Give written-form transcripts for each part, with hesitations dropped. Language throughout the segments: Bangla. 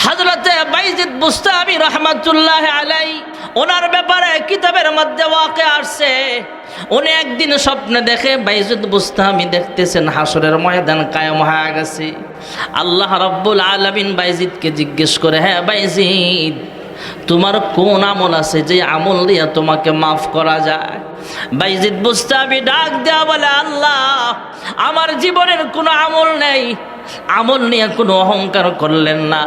হযরতে বাইজিদ বুস্তামি রাহমাতুল্লাহ আলাইহি ওনার ব্যাপারে কিতাবের মধ্যে ওয়াকিয়া আসছে। উনি একদিন স্বপ্নে দেখে বাইজিদ বুস্তামি দেখতেছেন হাসরের ময়দান কায়েম হয়ে গেছে। আল্লাহ রাব্বুল আলামিন বাইজিদকে জিজ্ঞেস করে, হ্যাঁ বাইজিদ, তোমার কোন আমল আছে যে আমল দিয়ে তোমাকে মাফ করা যায়? বাইজিদ বুস্তামি ডাক দেয়া বলে, আল্লাহ, আমার জীবনের কোনো আমল নেই। আমল নিয়ে কোনো অহংকার করলেন না।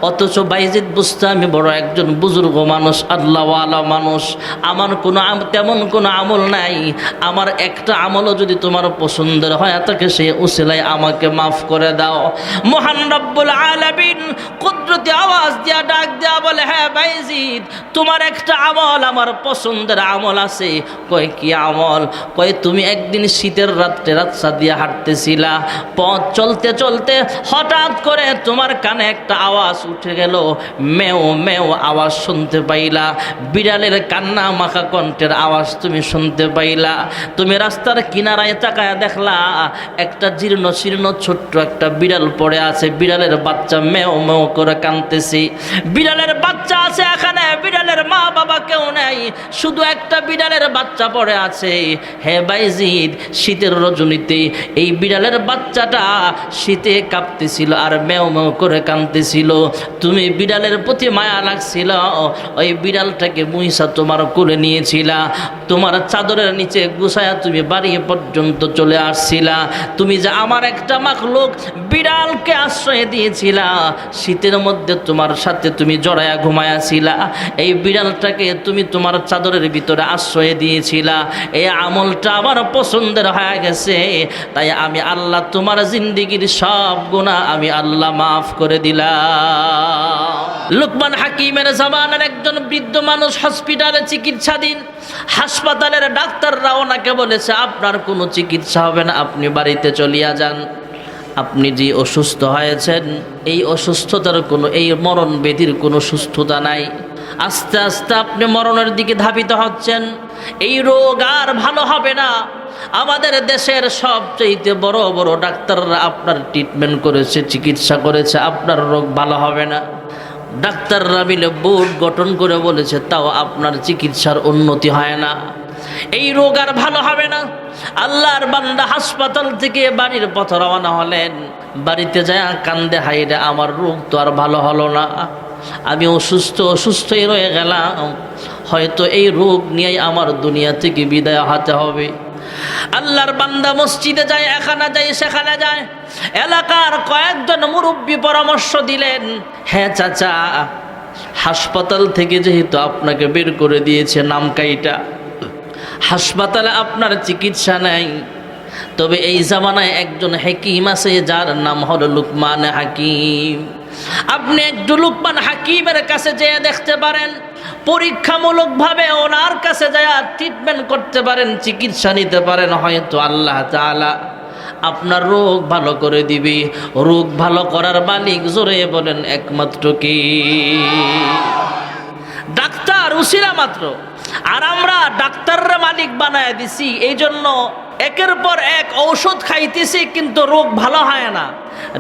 অথচ বাইজিদ বুস্তামি বড় একজন বুজুর্গ মানুষ, আল্লাহওয়ালা মানুষ। আমার কোনো তেমন কোনো আমল নাই। আমার একটা আমলও যদি তোমার পছন্দের হয় তাকে সে উসিলায় আমাকে মাফ করে দাও। মহান রব্বুল আলামিন কুদরতি আওয়াজ দিয়া ডাক দেয়া বলে, হ্যাঁ বাইজিদ, তোমার একটা আমল আমার পছন্দের আমল আছে। কয় কি আমল? কয় তুমি একদিন শীতের রাত্রে রাস্তা দিয়ে হাঁটতেছিলা, পথ চলতে চলতে হঠাৎ করে তোমার কানে একটা আওয়াজ উঠে গেল, মেও মেও আওয়াজ শুনতে পাইলা, বিড়ালের কান্না মাখা কণ্ঠের আওয়াজ তুমি শুনতে পাইলা। তুমি রাস্তার কিনারায় তাকায় দেখলা একটা জীর্ণ শীর্ণ ছোট্ট একটা বিড়াল পড়ে আছে, বিড়ালের বাচ্চা মেও মেও করে কাঁদতেছে। বিড়ালের বাচ্চা আছে এখানে, বিড়ালের মা বাবা কেউ নেই, শুধু একটা বিড়ালের বাচ্চা পড়ে আছে। হে বাইজিদ, শীতের রজনীতে এই বিড়ালের বাচ্চাটা শীতে কাঁপতেছিল আর মেও মেও করে কাঁদতেছিল। তুমি বিড়ালের প্রতি মায়া লাগছিল, ওই বিড়ালটাকে মুইসা তোমার কোলে নিয়েছিলা, তোমার চাদরের নিচে গুছায়া তুমি বাড়ি পর্যন্ত চলে আসছিলা। তুমি যে আমার একটা মাখলুক বিড়ালকে আশ্রয় দিয়েছিলা, শীতের মধ্যে তোমার সাথে তুমি জড়ায়া ঘুমায়াছিলা, এই বিড়ালটাকে তুমি তোমার চাদরের ভিতরে আশ্রয় দিয়েছিলা। এই আমলটা আমার পছন্দের হয়ে গেছে, তাই আমি আল্লাহ তোমার জিন্দিগির সব গুনাহ আমি আল্লাহ মাফ করে দিলাম। লুকমান হাকিমের জামানার একজন বৃদ্ধ মানুষ হসপিটালে চিকিৎসাধীন। হাসপাতালের ডাক্তাররা ওনাকে বলেছে, আপনার কোনো চিকিৎসা হবে না, আপনি বাড়িতে চলিয়া যান। আপনি যে অসুস্থ হয়েছেন, এই অসুস্থতার কোনো, এই মরণ ব্যাধির কোনো সুস্থতা নাই। আস্তে আস্তে আপনি মরণের দিকে ধাবিত হচ্ছেন। এই রোগ আর ভালো হবে না। আমাদের দেশের সবচেয়ে বড় বড় ডাক্তাররা আপনার ট্রিটমেন্ট করেছে, চিকিৎসা করেছে, আপনার রোগ ভালো হবে না। ডাক্তাররা মিলে বোর্ড গঠন করে বলেছে, তাও আপনার চিকিৎসার উন্নতি হয় না, এই রোগ আর ভালো হবে না। আল্লাহর বান্দা হাসপাতাল থেকে বাড়ির পথে রওনা হলেন। বাড়িতে যায় কান্দে, হাইরে আমার রোগ তো আর ভালো হলো না, আমি অসুস্থই রয়ে গেলাম, হয়তো এই রোগ নিয়েই আমার দুনিয়া থেকে বিদায় হতে হবে। আল্লাহর বান্দা মসজিদে যায়, এখানে যায় সেখানে যায়। এলাকার কয়েকজন মুরব্বী পরামর্শ দিলেন, হ্যাঁ চাচা, হাসপাতাল থেকে যেহেতু আপনাকে বের করে দিয়েছে নাম কাইটা, হাসপাতালে আপনার চিকিৎসা নাই, তবে এই জামানায় একজন হাকিম আছে যার নাম হলো লুকমান হাকিম। আপনি একটু লুকমান হাকিমের কাছে যেয়ে দেখতে পারেন, পরীক্ষামূলকভাবে ওনার কাছে যায় ট্রিটমেন্ট করতে পারেন, চিকিৎসা নিতে পারেন, হয়তো আল্লাহ তাআলা আপনার রোগ ভালো করে দিবে। রোগ ভালো করার মালিক জোরে বলেন একমাত্র কি? ডাক্তার উসিলা মাত্র। আর আমরা ডাক্তাররা মালিক বানায় দিছি, এই জন্য একের পর এক ঔষধ খাইতেছি কিন্তু রোগ ভালো হয় না।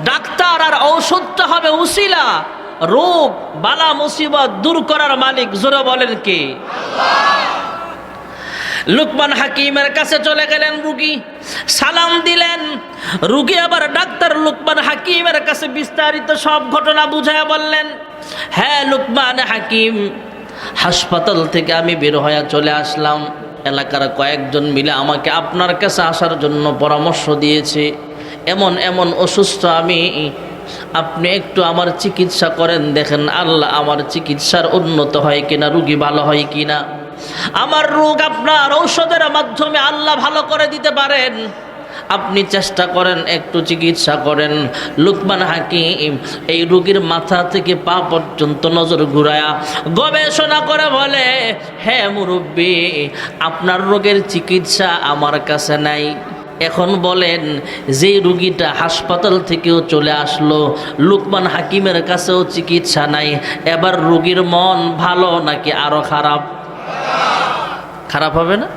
ডাক্তার আর ঔষধটা হবে উসিলা, রোগ বালা মুসিবত দূর করার মালিক জোরে বলেন কে? লুকমান হাকিমের কাছে চলে গেলেন রুগী, সালাম দিলেন। রুগী আবার ডাক্তার লুকমান হাকিমের কাছে বিস্তারিত সব ঘটনা বুঝায় বললেন, হ্যাঁ লুকমান হাকিম, হাসপাতাল থেকে আমি বের হয়ে চলে আসলাম, এলাকার কয়েকজন মিলে আমাকে আপনার কাছে আসার জন্য পরামর্শ দিয়েছে, এমন এমন অসুস্থ আমি, আপনি একটু আমার চিকিৎসা করেন, দেখেন আল্লাহ আমার চিকিৎসার উন্নত হয় কিনা, রুগী ভালো হয় কিনা। আমার রোগ আপনার ঔষধের মাধ্যমে আল্লাহ ভালো করে দিতে পারেন, আপনি চেষ্টা করেন, একটু চিকিৎসা করেন। লুকমান হাকিম এই রোগীর মাথা থেকে পা পর্যন্ত নজর ঘুরায়া গবেষণা করে বলে, হ্যাঁ মুরব্বী, আপনার রোগের চিকিৎসা আমার কাছে নাই। এখন বলেন, যেই রুগীটা হাসপাতাল থেকেও চলে আসলো, লুকমান হাকিমের কাছেও চিকিৎসা নাই, এবার রুগীর মন ভালো নাকি আরো খারাপ? খারাপ হবে না?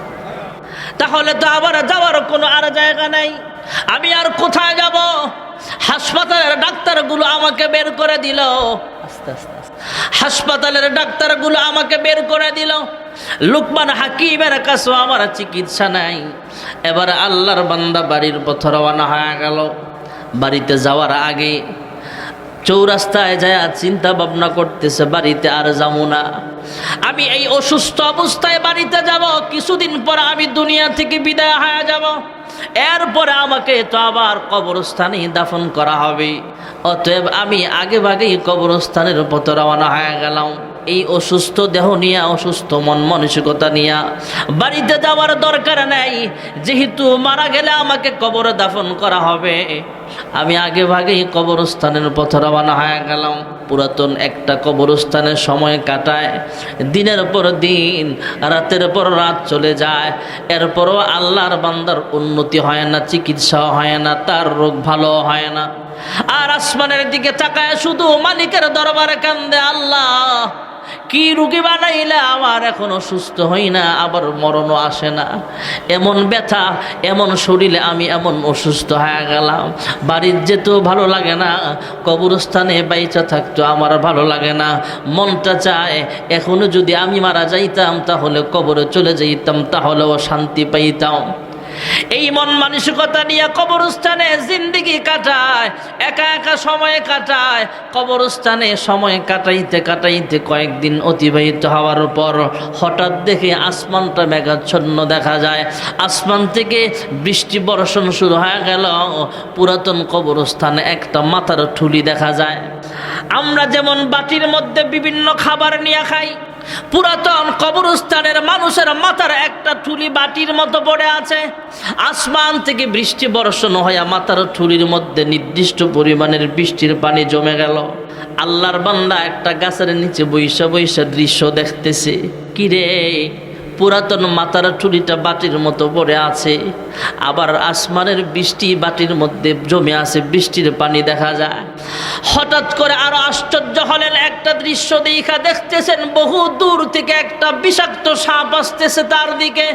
তাহলে তো আবার যাওয়ার কোনো আর জায়গা নাই। আমি আর কোথায় যাব? হাসপাতালের ডাক্তারগুলো আমাকে বের করে দিল। আস্তে আস্তে আস্তে। হাসপাতালের ডাক্তারগুলো আমাকে বের করে দিল। লুকমান হাকিমের কাছে আমার চিকিৎসা নাই। এবার আল্লাহর বান্দা বাড়ির পথে রওনা হয়ে গেল। বাড়িতে যাওয়ার আগে চৌরাস্তায় যায় চিন্তা ভাবনা করতেছে, বাড়িতে আর যাবো না। আমি এই অসুস্থ অবস্থায় বাড়িতে যাব, কিছুদিন পর আমি দুনিয়া থেকে বিদায় হয়ে যাব। এরপরে আমাকে তো আবার কবরস্থানে দাফন করা হবে। অতএব আমি আগে ভাগেই কবরস্থানের পথে রওনা হয়ে গেলাম। এই অসুস্থ দেহ নিয়ে, অসুস্থ মন মানসিকতা নিয়ে বাড়িতে যাওয়ার দরকার নাই। যেহেতু মারা গেলে আমাকে কবরে দাফন করা হবে, আমি আগে ভাগেই কবরস্থানের পথে রওনা হয়ে গেলাম। পুরাতন একটা কবরস্থানের সময় কাটায়, দিনের পর দিন, রাতের পর রাত চলে যায়। এরপরও আল্লাহর বান্দার উন্নতি হয় না, চিকিৎসা হয় না, তার রোগ ভালো হয় না। আর আসমানের দিকে তাকায় শুধু মালিকের দরবারে কান্দে, আল্লাহ কি রোগী বানাইলে আমার এখনো সুস্থ হই না, আবার মরণও আসে না। এমন ব্যথা, এমন শরীরে আমি এমন অসুস্থ হয়ে গেলাম। বাড়ির যেতেও ভালো লাগে না, কবরস্থানে বাইচা থাকতো আমার ভালো লাগে না। মনটা চায় এখনো যদি আমি মারা যাইতাম, তাহলে কবরে চলে যাইতাম, তাহলেও শান্তি পাইতাম। এই মন মানসিকতা নিয়ে কবরস্থানে জিন্দেগি কাটায়, একা একা সময় কাটায়। কবরস্থানে সময় কাটাইতে কাটাইতে কয়েকদিন অতিবাহিত হওয়ার পর হঠাৎ দেখে আসমানটা মেঘাচ্ছন্ন দেখা যায়। আসমান থেকে বৃষ্টি বর্ষণ শুরু হয়ে গেল। পুরাতন কবরস্থানে একটা মাথার ঠুলি দেখা যায়। আমরা যেমন বাটির মধ্যে বিভিন্ন খাবার নিয়ে খাই, পুরাতন কবরস্থানের মানুষের মাথার একটা ঠুলি বাটির মতো পড়ে আছে। আসমান থেকে বৃষ্টি বর্ষণ হয়ে মাথার ঠুলির মধ্যে নির্দিষ্ট পরিমাণের বৃষ্টির পানি জমে গেল। আল্লাহর বান্দা একটা গাছের নিচে বৈশা বৈশা দৃশ্য দেখতেছে। কিরে, পুরাতন মাথার ঠুলিটা বাটির মতো পড়ে আছে, আবার আসমানের বৃষ্টি বাটির মধ্যে জমে আছে, বৃষ্টির পানি দেখা যায়। হঠাৎ করে আরো আশ্চর্য হলেন, একটা দৃশ্য দেখতেছেন বহু দূর থেকে একটা বিষাক্ত সাপ আসতেছে তার দিকে।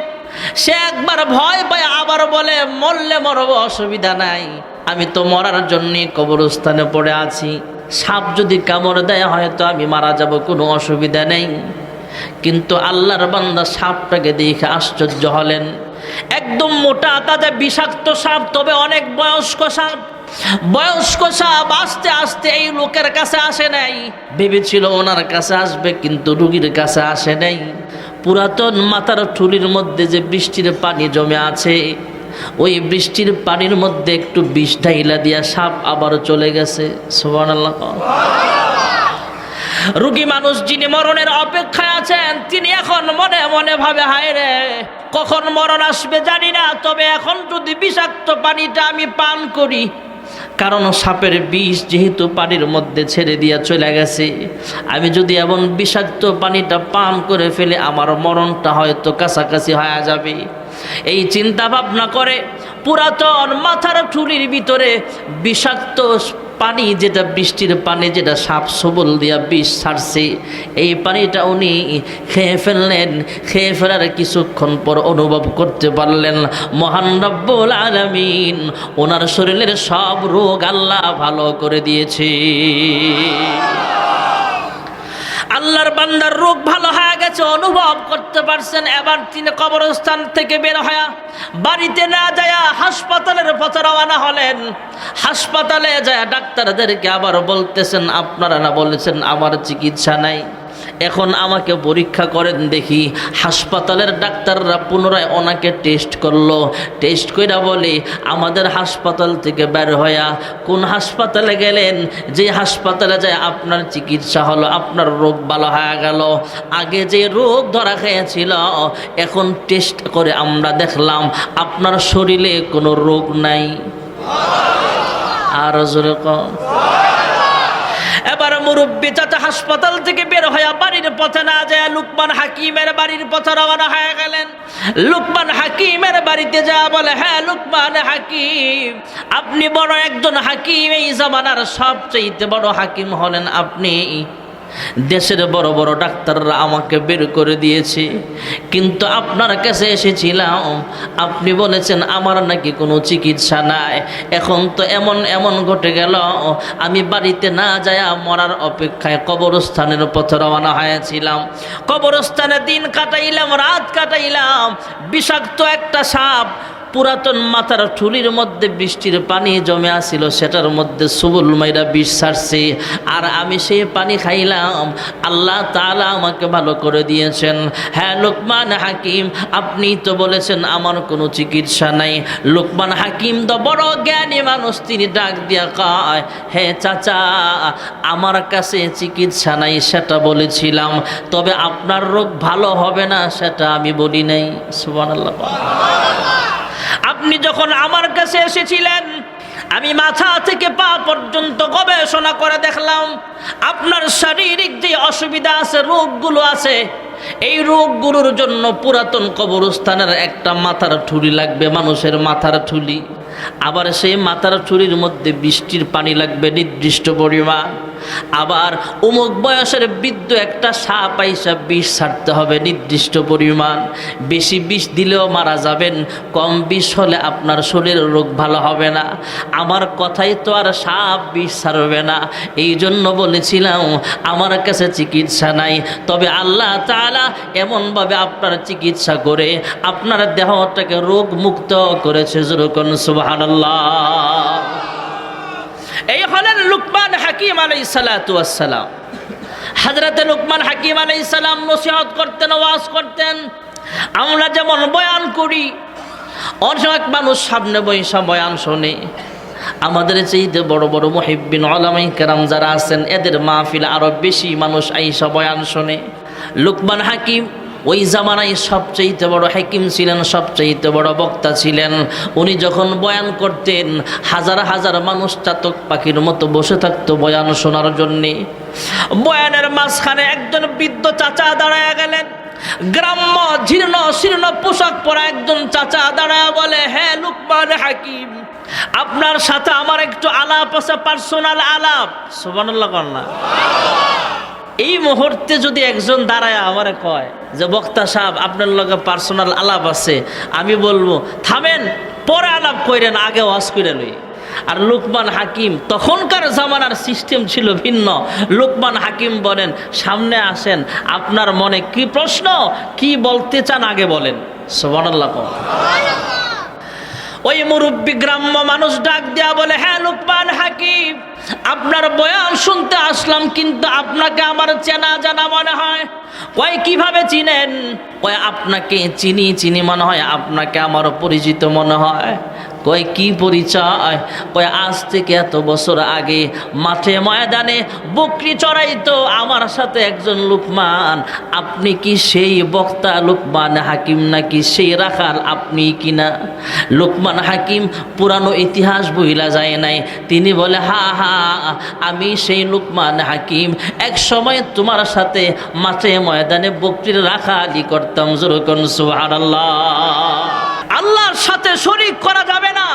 সে একবার ভয় পায়, আবার বলে মরলে মরব, অসুবিধা নাই, আমি তো মরার জন্যই কবরস্থানে পড়ে আছি। সাপ যদি কামড় দেয় হয়তো আমি মারা যাব, কোনো অসুবিধা নেই। কিন্তু আল্লাহর বান্দা সাপটাকে দেখে আশ্চর্য হলেন। একদম মোটা তাজা বিষাক্ত সাপ, তবে অনেক বয়স্ক সাপ। বয়স্ক সাপ আস্তে আস্তে এই লোকের কাছে আসে নাই। ভেবেছিল ওনার কাছে আসবে, কিন্তু রুগীর কাছে আসে নাই। পুরাতন মাথার ঠুলির মধ্যে যে বৃষ্টির পানি জমে আছে, ওই বৃষ্টির পানির মধ্যে একটু বিষ ঢাইলা দিয়া সাপ আবার চলে গেছে। সুবহানাল্লাহ। রোগী মানুষ যিনি মরণের অপেক্ষায় আছেন, তিনি এখন মনে মনে ভাবে, হায় রে, কখন মরণ আসবে জানি না, তবে এখন যদি বিষাক্ত পানিটা আমি পান করি, কারণ সাপের বিষ যেহেতু পানির মধ্যে ছেড়ে দিয়া চলে গেছে, আমি যদি এমন বিষাক্ত পানিটা পান করে ফেলে আমার মরণটা হয়তো কাছাকাছি হয়ে যাবে। এই চিন্তা ভাবনা করে পুরাতন মাথার ঠুলির ভিতরে বিষাক্ত পানি, যেটা বৃষ্টির পানি, যেটা সাপ সবল দিয়া বিষ ছাড়ছে, এই পানিটা উনি খেয়ে ফেললেন। খেয়ে ফেলার কিছুক্ষণ পর অনুভব করতে পারলেন মহান রব্বুল আলামিন ওনার শরীরের সব রোগ আল্লাহ ভালো করে দিয়েছে। আল্লাহর বান্দার রোগ ভালো হয়ে গেছে, অনুভব করতে পারছেন। এবার তিনি কবরস্থান থেকে বের হয়ে বাড়িতে না যায় হাসপাতালের পথে রওনা হলেন। হাসপাতালে যায় ডাক্তারদেরকে আবার বলতেছেন, আপনারা না বলেছেন আমার চিকিৎসা নাই, এখন আমাকে পরীক্ষা করেন দেখি। হাসপাতালের ডাক্তাররা পুনরায় ওনাকে টেস্ট করলো। টেস্ট কইরা বলে, আমাদের হাসপাতাল থেকে বের হইয়া কোন হাসপাতালে গেলেন? যে হাসপাতালে যায় আপনার চিকিৎসা হলো, আপনার রোগ ভালো হয়ে গেল। আগে যে রোগ ধরা খেয়েছিল, এখন টেস্ট করে আমরা দেখলাম আপনার শরীরে কোনো রোগ নাই। আর জোরে কম। এবার মুরব্বী চাচা হাসপাতাল থেকে বের হয়ে বাড়ির পথে না যায় লুকমান হাকিমের বাড়ির পথে রওনা হয়ে গেলেন। লুকমান হাকিমের বাড়িতে যা বলে, হ্যাঁ লুকমান হাকিম, আপনি বড় একজন হাকিম, এই জামানার সবচেয়ে বড় হাকিম হলেন আপনি। দেশের বড় বড় ডাক্তাররা আমাকে বের করে দিয়েছে, কিন্তু আপনার কাছে এসেছিলাম, আপনি বলেছেন আমার নাকি কোনো চিকিৎসা নাই। এখন তো এমন এমন ঘটে গেল, আমি বাড়িতে না যায় মরার অপেক্ষায় কবরস্থানের পথে রওনা হয়েছিলাম। কবরস্থানে দিন কাটাইলাম, রাত কাটাইলাম। বিষাক্ত একটা সাপ পুরাতন মাথার ঠুলির মধ্যে বৃষ্টির পানি জমে আসিল, সেটার মধ্যে সুবুল মাইরা বিষ ছাড়ছে, আর আমি সেই পানি খাইলাম। আল্লাহ তাআলা আমাকে ভালো করে দিয়েছেন। হ্যাঁ লোকমান হাকিম, আপনি তো বলেছেন আমার কোনো চিকিৎসা নাই। লোকমান হাকিম তো বড় জ্ঞানী মানুষ, তিনি ডাক দিয়া কয়, হে চাচা, আমার কাছে চিকিৎসা নাই সেটা বলেছিলাম, তবে আপনার রোগ ভালো হবে না সেটা আমি বলি নাই। সুবহানাল্লাহ। আপনি যখন আমার কাছে এসেছিলেন, আমি মাথা থেকে পা পর্যন্ত গবেষণা করে দেখলাম আপনার শারীরিক যে অসুবিধা আছে, রোগগুলো আছে, এই রোগগুলোর জন্য পুরাতন কবরস্থানের একটা মাথার ঠুলি লাগবে, মানুষের মাথার ঠুলি। আবার সেই মাথার ঠুলির মধ্যে বৃষ্টির পানি লাগবে নির্দিষ্ট পরিমাণ। আবার অমুক বয়সের বৃদ্ধ একটা সাপ আইসা বিষ ছাড়তে হবে নির্দিষ্ট পরিমাণ। বেশি বিষ দিলেও মারা যাবেন, কম বিষ হলে আপনার শরীরের রোগ ভালো হবে না। আমার কথাই তো আর সাপ বিষ ছাড়বে না, এই জন্য বলেছিলাম আমার কাছে চিকিৎসা নাই, তবে আল্লাহ তাআলা এমনভাবে আপনার চিকিৎসা করে আপনার দেহটাকে রোগ মুক্ত করেছে। যেরকম সুবহানাল্লাহ। এই হলেন লুকমান হাকিম আলাইহিস সালাতু ওয়াস সালাম। হযরতে লুকমান হাকিম আলাইহিস সালাম নসিহত করতেন, ওয়াজ করতেন। আমরা যেমন বয়ান করি, অনেক মানুষ সামনে বসে বয়ান শোনে। আমাদের চাইতে বড় বড় মুহিব্বিন উলামায়ে কেরাম যারা আছেন, এদের মাহফিলে আরো বেশি মানুষ আইসা বয়ান শোনে। লুকমান হাকিম ওই জামানায় সবচেয়ে বড় হাকিম ছিলেন, সবচেয়ে বড় বক্তা ছিলেন। উনি যখন বয়ান করতেন, হাজার হাজার মানুষ চাতক পাখির মতো বসে থাকতো বয়ান শোনার জন্যে। বয়ানের মাঝখানে একজন বৃদ্ধ চাচা দাঁড়ায় গেলেন। গ্রাম্য জীর্ণ শীর্ণ পোশাক পরা একজন চাচা দাঁড়ায় বলে, হ্যাঁ লুকমান হাকিম, আপনার সাথে আমার একটু আলাপ আছে, পার্সোনাল আলাপ। সুবহানাল্লাহ। কন্যা এই মুহূর্তে যদি একজন দাঁড়ায় আমারে কয় যে বক্তা সাহেব আপনার লগে পার্সোনাল আলাপ আছে, আমি বলবো থামেন, পরে আলাপ করেন, আগে ওয়াজ করে লই। আর লুকমান হাকিম, তখনকার জামানার সিস্টেম ছিল ভিন্ন। লুকমান হাকিম বলেন, সামনে আসেন, আপনার মনে কি প্রশ্ন, কি বলতে চান আগে বলেন। সুবহানাল্লাহ। ওই মুরব্বী গ্রাম্য মানুষ ডাক দেয়া বলে, হ্যাঁ লুকমান হাকিম, আপনার বয়ান শুনতে আসলাম, কিন্তু আপনাকে আমার চেনা জানা মনে হয়। কয় কিভাবে চিনেন? কয় আপনাকে চিনি মনে হয়, আপনাকে আমার পরিচিত মনে হয়। কয় কি পরিচয়? কয় আজ থেকে এত বছর আগে মাঠে ময়দানে বকরি চড়াইতো আমার সাথে একজন লুকমান। আপনি কি সেই বক্তা লুকমান হাকিম নাকি সেই রাখাল আপনি কিনা? লুকমান হাকিম পুরানো ইতিহাস বইলা যায় নাই, তিনি বলে, হা হা, আমি সেই লুকমান হাকিম, এক সময় তোমার সাথে মাঠে ময়দানে বকরির রাখালি করতাম। যেরকম সুবহানাল্লাহ। আল্লাহর সাথে শরীক করা যাবে না,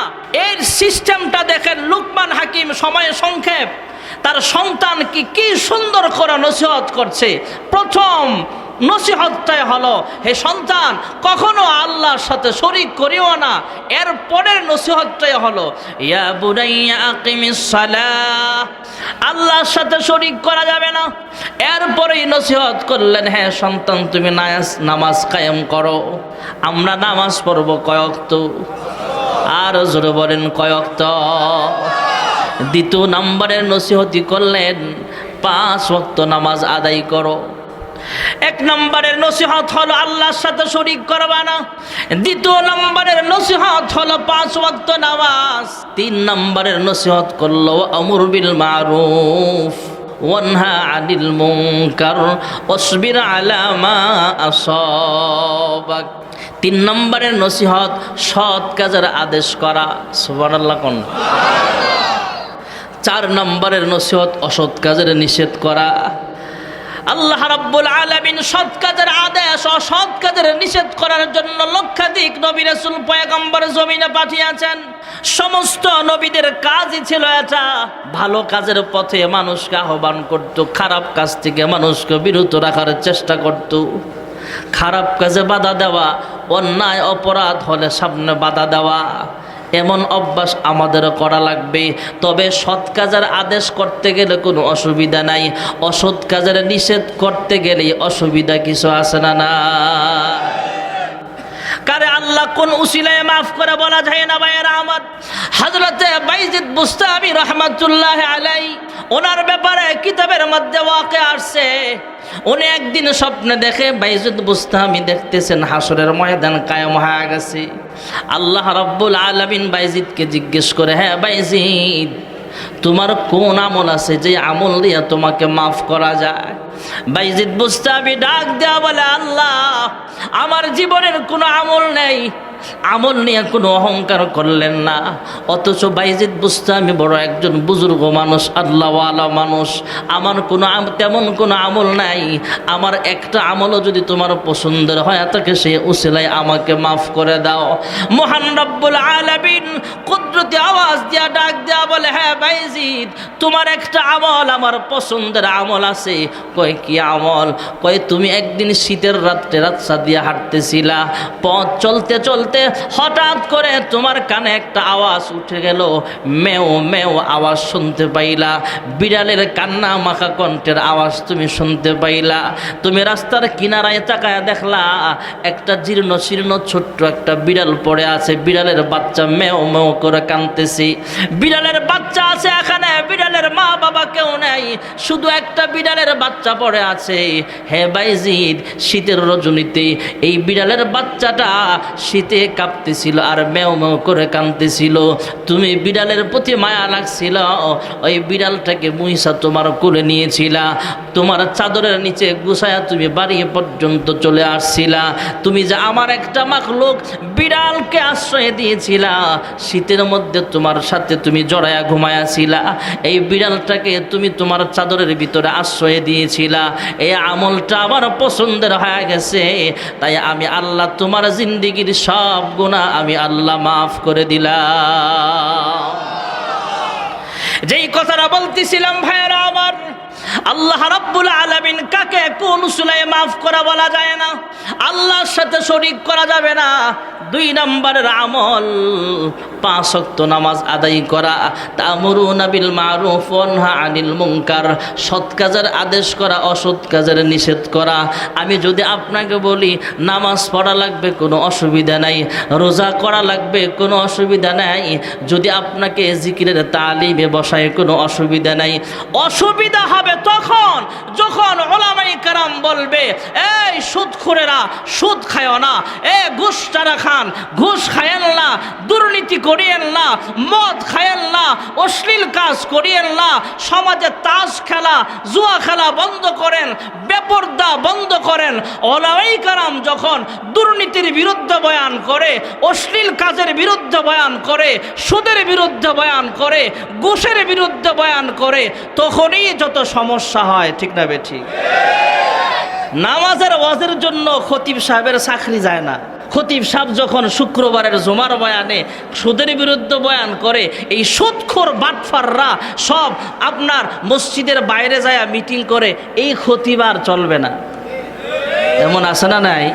এর সিস্টেমটা দেখেন। লুকমান হাকিম সময় সংক্ষেপ, তার সন্তানকে কি সুন্দর করে নসিহত করছে। প্রথম নসিহতটাই হলো, হে সন্তান, কখনো আল্লাহর সাথে শরীক করিও না। এর পরের নসিহতটাই হলো, ইয়া বুনাইয়া আকিমিস সালাহ, আল্লাহর সাথে শরীক করা যাবে না। এরপরেই নসিহত করলেন, হ্যাঁ সন্তান, তুমি নামাজ কায়েম করো। আমরা নামাজ পড়ব কয় ওয়াক্ত? আর জোরে বলেন কয় ওয়াক্ত? দ্বিতীয় নম্বরের নসিহতি করলেন, 5 ওয়াক্ত নামাজ আদায় করো। এক নম্বরের নসিহত হলো আল্লাহর সাথে শরীক করবা না। দ্বিতীয় নম্বরের নসিহত হলো 5 ওয়াক্ত নামাজ। 3 নম্বরের নসিহত করলো আমর বিল মারুফ ওয়ানহা আনিল মুনকার ওয়াসবির আলা মা আসাবাক। 3 নম্বরের নসিহত সৎ কাজের আদেশ করা। সুবহানাল্লাহ। কোন 4 নম্বরের নসিহত অসৎ কাজের নিষেধ করা। আল্লাহ রাব্বুল আলামিন সৎ কাজের আদেশ ও সৎ কাজের নিষেধ করার জন্য লক্ষাধিক নবী রাসূল পয়গম্বর জমিনে পাঠিয়েছেন। সমস্ত নবীদের কাজই ছিল এটা, ভালো কাজের পথে মানুষকে আহ্বান করত, খারাপ কাজ থেকে মানুষকে বিরত রাখার চেষ্টা করত। খারাপ কাজে বাধা দেওয়া, অন্যায় অপরাধ হলে সামনে বাধা দেওয়া, এমন অভ্যাস আমাদের করা লাগবে। তবে সৎ কাজের আদেশ করতে গেলে কোনো অসুবিধা নাই, অসৎ কাজের নিষেধ করতে গেলেই অসুবিধা কিছু আছে না? না, কারে আল্লাহ কোন উসিলায় মাফ করে বলা যায় না ভাইয়েরা আমার। হযরতে বাইজিদ বুস্তামি রাহমাতুল্লাহ আলাইহি, ওনার ব্যাপারে কিতাবের মধ্যে ওয়াকিয়া আসছে। উনি একদিন স্বপ্নে দেখে বাইজিদ বুস্তামি দেখতেছেন হাসরের ময়দান কায়েম হয়ে গেছে। আল্লাহ রাব্বুল আলামিন বাইজিদকে জিজ্ঞেস করে, হ্যাঁ বাইজিদ, তোমার কোন আমল আছে যে আমল দিয়ে তোমাকে মাফ করা যায়? বাইজিদ বুস্তামি ডাক দেয়া বলে, আল্লাহ, আমার জীবনের কোনো আমল নেই। আমল নিয়ে কোনো অহংকার করলেন না। অথচ বাইজিদ বুস্তামি বড় একজন বুজুর্গ মানুষ, আল্লাহওয়ালা মানুষ। আমার কোনো তেমন কোনো আমল নাই, আমার একটা আমলও যদি তোমার পছন্দের হয় তাকে সে উসিলায় আমাকে মাফ করে দাও। মহান রব্বুল আলামিন কুদরতি আওয়াজ দিয়া ডাক দেয়া বলে, হ্যাঁ বাইজিদ, তোমার একটা আমল আমার পছন্দের আমল আছে। কয় কি আমল? কয় তুমি একদিন শীতের রাত্রে রাস্তা দিয়ে হাঁটতেছিলা, পথ চলতে চলতে হঠাৎ করে তোমার কানে একটা আওয়াজ উঠে গেল, মেও মেও আওয়াজ শুনতে পাইলা, বিড়ালের কান্না মাখা কণ্ঠের আওয়াজ তুমি শুনতে পাইলা। তুমি রাস্তার কিনারায় তাকায় দেখলা একটা জীর্ণ শীর্ণ ছোট্ট একটা বিড়াল পড়ে আছে, বিড়ালের বাচ্চা মেও মেও করে কাঁদতেছে। বিড়ালের বাচ্চা আছে এখানে, বিড়ালের মা বাবা কেউ নেই, শুধু একটা বিড়ালের বাচ্চা পড়ে আছে। হে বাইজিদ, শীতের রজনীতে এই বিড়ালের বাচ্চাটা শীতে কাঁপতেছিল আর মেও মেও করে কাঁদতেছিল। তুমি বিড়ালের প্রতি মায়া লাগছিল, ওই বিড়ালটাকে মুইসা তোমার কোলে নিয়েছিলা, তোমার চাদরের নিচে গুছায়া তুমি বাড়ি পর্যন্ত চলে আসছিলা। তুমি যে আমার একটা মাখলুক বিড়ালকে আশ্রয় দিয়েছিলা, শীতের মধ্যে তোমার সাথে তুমি জড়ায়া ঘুমায়াছিলা, এই বিড়ালটাকে তুমি তোমার চাদরের ভিতরে আশ্রয় দিয়েছিলা। এই আমলটা আমার পছন্দের হয়ে গেছে, তাই আমি আল্লাহ তোমার জিন্দেগির সব গুনাহ আমি আল্লাহ মাফ করে দিলাম। যেই কথাটা বলতেছিলাম ভাইয়েরা আমার, আল্লাহ রাব্বুল আলামিন কাকে কোন উসিলায় মাফ করা বলা যায় না, আল্লাহর সাথে শরীক করা যাবে না। 2 নম্বরের আমল 5 ওয়াক্ত নামাজ আদায় করা, তা'মুরুনা বিল মারুফ ওয়া নাহা আনিল মুনকার, সৎ কাজের আদেশ করা, অসৎ কাজের নিষেধ করা। আমি যদি আপনাকে বলি নামাজ পড়া লাগবে, কোনো অসুবিধা নাই, রোজা করা লাগবে, কোনো অসুবিধা নাই, যদি আপনাকে জিকিরের তালিমে বসায় কোনো অসুবিধা নাই। অসুবিধা হবে তখন যখন উলামায়ে কেরাম বলবে, এই সুদখোরেরা সুদ খায়ও না, ঘুষটারা খান, ঘুষ খায়েন না, দুর্নীতি করিয়েন না, মদ খায়েন না, অশ্লীল কাজ করিয়েন না, সমাজে তাস খেলা জুয়া খেলা বন্ধ করেন, বেপরদা বন্ধ করেন। উলামায়ে কেরাম যখন দুর্নীতির বিরুদ্ধে বয়ান করে, অশ্লীল কাজের বিরুদ্ধে বয়ান করে, সুদের বিরুদ্ধে বয়ান করে, ঘুষের বিরুদ্ধে বয়ান করে, তখনই যত সমস্যা হয়। ঠিক না বেঠিক? নামাজের ওয়াজের জন্য খতিব সাহেবের চাকরি যায় না। খতিব সাহেব যখন শুক্রবারের জুমার বয়ানে সুদের বিরুদ্ধে বয়ান করে, এই সুদখোর বাটফাররা সব আপনার মসজিদের বাইরে যায় মিটিং করে, এই খতিব আর চলবে না। এমন আছে না নাই?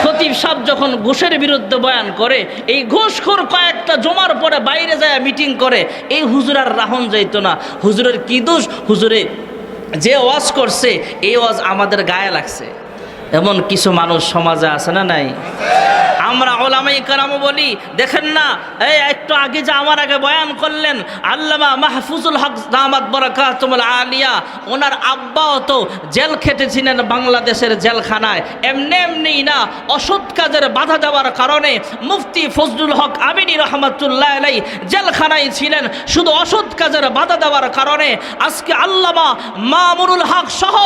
খতিব সাহেব যখন ঘুষের বিরুদ্ধে বয়ান করে, এই ঘুষখোর কয়েকটা জমার পরে বাইরে যায় মিটিং করে, এই হুজুর আর রাহন যাইত না। হুজুরের কি দোষ? হুজুরে যে ওয়াজ করছে এই ওয়াজ আমাদের গায়ে লাগছে। এমন কিছু মানুষ সমাজে আছে না নাই? আমরা উলামায়ে কেরাম বলি, দেখেন না, এই একটু আগে যে আমার আগে বয়ান করলেন আল্লামা মাহফুজুল হক দামাত বরকাতুল আলিয়া, ওনার আব্বাও তো জেল খেটেছিলেন বাংলাদেশের জেলখানায়। এমনি না, অসৎ কাজের বাধা দেওয়ার কারণে মুফতি ফজলুল হক আমিনী রহমাতুল্লাহ আলাইহি জেলখানায় ছিলেন। শুধু অসৎ কাজের বাধা দেওয়ার কারণে আজকে আল্লামা মামুনুল হক সহ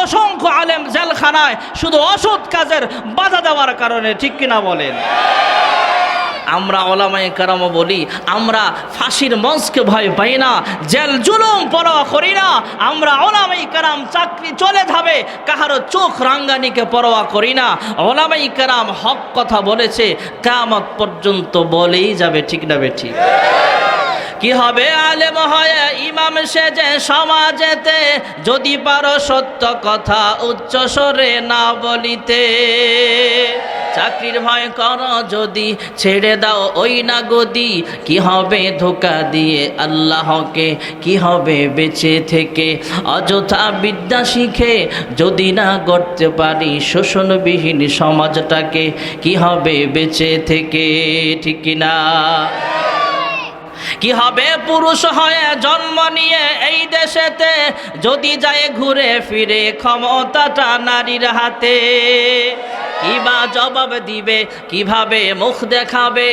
অসংখ্য আলেম জেলখানায়, শুধু অসৎ কাজের বাধা দেওয়ার কারণে। ঠিক কিনা বলেন? আমরা ওলামায়ে কেরাম বলি আমরা ফাঁসির মঞ্চকে ভয় পাই না, জেল জুলুম পরোয়া করি না। আমরা ওলামায়ে কেরাম চাকরি চলে যাবে কাহারো চোখ রাঙ্গানিকে পরোয়া করি না। ওলামায়ে কেরাম হক কথা বলেছে, কিয়ামত পর্যন্ত বলেই যাবে, ঠিক না বেঠিক? কি হবে আলেম হয়ে ইমাম সেজে সমাজেতে, যদি পারো সত্য কথা উচ্চ স্বরে না বলিতে। চাকরির ভয় করো যদি ছেড়ে দাও ওই না গদি, কি হবে ধোকা দিয়ে আল্লাহকে, কি হবে বেঁচে থেকে অযথা বিদ্যা শিখে, যদি না গড়তে পারি শোষণবিহীন সমাজটাকে, কি হবে বেঁচে থেকে, ঠিক না? কি হবে পুরুষ হয়ে জন্ম নিয়ে এই দেশেতে, যদি যায় ঘুরে ফিরে ক্ষমতাটা নারীর হাতে। কিবা জবাব দিবে, কিভাবে মুখ দেখাবে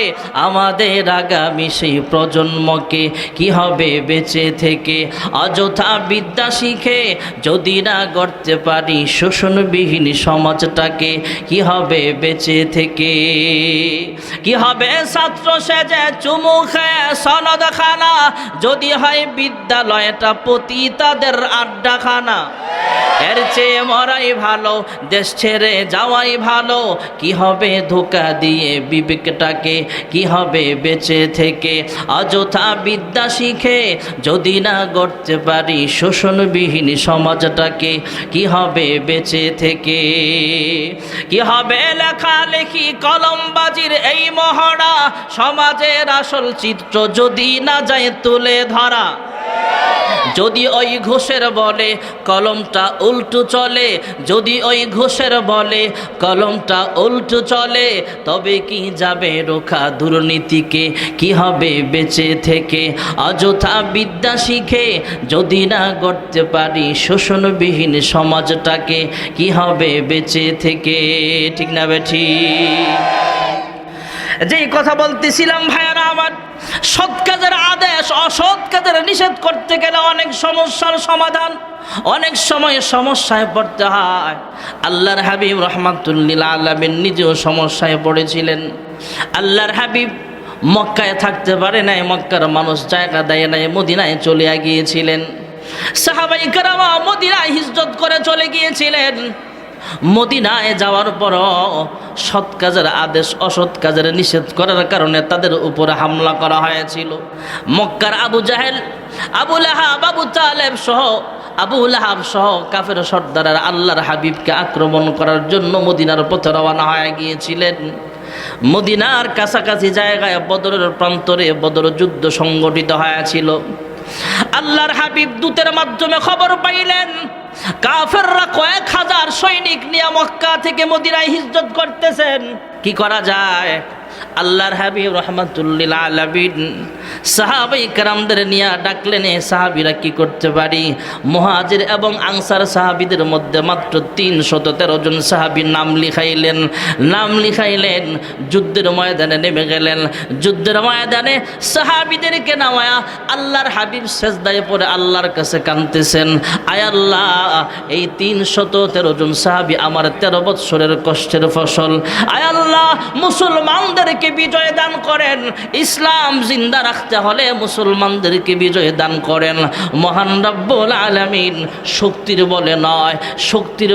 আমাদের আগামী সেই প্রজন্মকে, কি হবে বেঁচে থেকে অযথা বিদ্যা শিখে, যদি না গড়তে পারি শোষণবিহীন সমাজটাকে, কি হবে বেঁচে থেকে? কি হবে ছাত্র সেজে চুমু খেয়ে সনদ খানা, যদি হয় বিদ্যালয়টা পতিতাদের আড্ডাখানা। এর চেয়ে মরাই ভালো, দেশ ছেড়ে যাওয়াই ভালো। কি হবে ধোকা দিয়ে বিবেকটাকে, কি হবে বেঁচে থেকে অযথা বিদ্যা শিখে, যদি না গড়তে পারি শোষণবিহীন সমাজটাকে, কি হবে বেঁচে থেকে? কি হবে লেখালেখি কলমবাজির এই মহড়া, সমাজের আসল চিত্র যদি না যায় তুলে ধরা। যদি ওই ঘোষের বলে কলমটা উল্টো চলে, যদি ওই ঘোষের বলে কলমটা উল্টো চলে, তবে কি যাবে রোখা দুর্নীতিকে, কি হবে বেঁচে থেকে অযথা বিদ্যা শিখে, যদি না গড়তে পারি শোষণবিহীন সমাজটাকে, কি হবে বেঁচে থেকে, ঠিক না বেঠিক? যেই কথা বলতেছিলাম ভাইয়ারা আমার, সৎ কাজের আদেশ অসৎ কাজের নিষেধ করতে গেলে অনেক সমস্যার সমাধান, অনেক সময় সমস্যায় পড়তে হয়। আল্লাহর হাবিব রাহমাতুল্লিল আলামিন নিজেও সমস্যায় পড়েছিলেন। আল্লাহর হাবিব মক্কায় থাকতে পারে নাই, মক্কার মানুষ জায়গা দেয় নাই, মদিনায় চলে গিয়েছিলেন। সাহাবায়ে কেরাম মদিনায় হিজরত করে চলে গিয়েছিলেন। মদিনায় যাওয়ার পরও সৎ কাজের আদেশ অসৎ কাজের নিষেধ করার কারণে তাদের উপরে হামলা করা হয়েছিল। মক্কার আবু জাহেল, আবু লাহাব, আবু তালেব সহ আবু লাহাব সহ কাফের সর্দাররা আল্লাহর হাবিবকে আক্রমণ করার জন্য মদিনার পথে রওনা হয়ে গিয়েছিলেন। মদিনার কাছাকাছি জায়গায় বদরের প্রান্তরে বদর যুদ্ধ সংগঠিত হয়েছিল। আল্লাহর হাবিব দূতের মাধ্যমে খবর পাইলেন কাফেররা কয়েক হাজার সৈনিক নিয়ে মক্কা থেকে মদিনায় হিজরত করতেছেন। কি করা যায়? আল্লাহর হাবিব রাহমাতুল্লিল আলামিন সাহাবায়ে কেরামদের নিয়ে ডাকলেন, সাহাবীরা কি করতে পারি? মুহাজির এবং আনসার সাহাবীদের মধ্যে মাত্র 313 জন সাহাবীর নাম লিখাইলেন। যুদ্ধের ময়দানে নেমে গেলেন। যুদ্ধের ময়দানে সাহাবীদেরকে নামায়া আল্লাহর হাবিব সেজদায় পড়ে আল্লাহর কাছে কাঁদতেছেন, আয় আল্লাহ, এই 313 জন সাহাবী আমার 13 বৎসরের কষ্টের ফসল। আয় আল্লাহ, মুসলমানদেরকে বিজয় দান করেন। ইসলাম জিন্দা রাখতে হলে মুসলমানদেরকে বিজয় দান করেন। মহান রব্বুল আলামিন শক্তির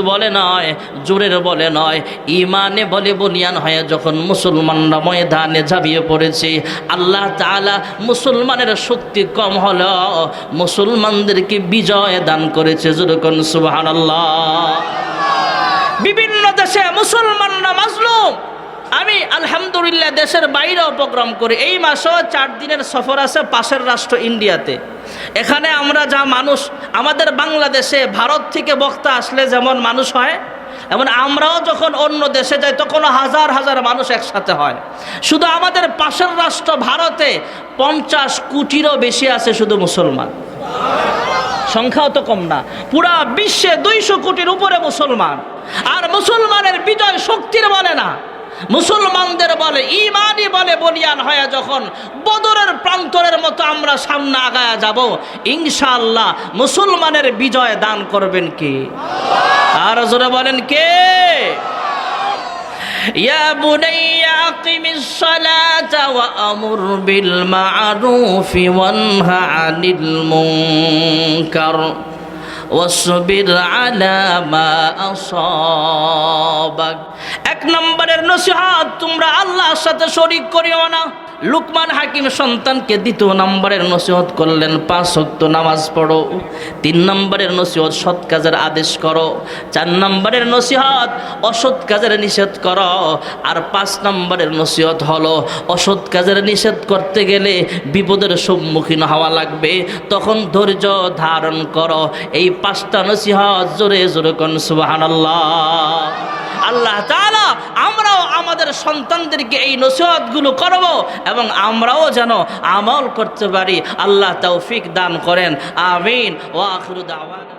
বলে নয়, জোরের বলে নয়, ইমানে বলে বলিয়ান হয়ে যখন মুসলমানরা ময়দানে ঝাঁপিয়ে পড়েছে, আল্লাহ তাআলা মুসলমানের শক্তি কম হলো মুসলমানদেরকে বিজয় দান করেছে। যেরকম সুবহানাল্লাহ। বিভিন্ন দেশে মুসলমানরা মাজলুম। আমি আলহামদুলিল্লাহ দেশের বাইরেও প্রোগ্রাম করি। এই মাসেও 4 দিনের সফর আছে পাশের রাষ্ট্র ইন্ডিয়াতে। এখানে আমরা যা মানুষ, আমাদের বাংলাদেশে ভারত থেকে বক্তা আসলে যেমন মানুষ হয়, এমন আমরাও যখন অন্য দেশে যাই তখন হাজার হাজার মানুষ একসাথে হয়। শুধু আমাদের পাশের রাষ্ট্র ভারতে 50 কোটিরও বেশি আছে শুধু মুসলমান। সংখ্যাও তো কম না, পুরা বিশ্বে 200 কোটির উপরে মুসলমান। আর মুসলমানের বিজয় শক্তির বলে না, মুসলমানদের বলে, ইমানই বলে বলিয়ান হয়ে যখন বদরের প্রান্তরের মতো আমরা সামনে আগায়া যাব, ইনশাআল্লাহ মুসলমানের বিজয় দান করবেন কে? আর জোরে বলেন কে? ইয়া বুনাইয়া আকিমিস সালাতা ওয়া আমুর বিল মা'রুফি ওয়ানহা আনিল মুনকার ওয়াসবির আলা মা আসাবাক। এক নম্বরের নসিহত, তোমরা আল্লাহর সাথে শরীক করিও না। লুকমান হাকিম সন্তানকে দ্বিতীয় নম্বরের নসিহত করলেন, 5 ওয়াক্ত নামাজ পড়ো। 3 নম্বরের নসিহত, সৎ কাজের আদেশ করো। 4 নম্বরের নসিহত, অসৎ কাজের নিষেধ করো। আর 5 নম্বরের নসিহত হলো, অসৎ কাজের নিষেধ করতে গেলে বিপদের সম্মুখীন হওয়া লাগবে, তখন ধৈর্য ধারণ করো। এই 5টা নসিহত জোরে জোরে কোন সুবহানাল্লাহ। আল্লাহ তাআলা আমরাও আমাদের সন্তানদেরকে এই নসিহতগুলো করব এবং আমরাও যেন আমল করতে পারি। আল্লাহ তৌফিক দান করেন, আমিন। ওয়া আখিরু দাওয়ানা।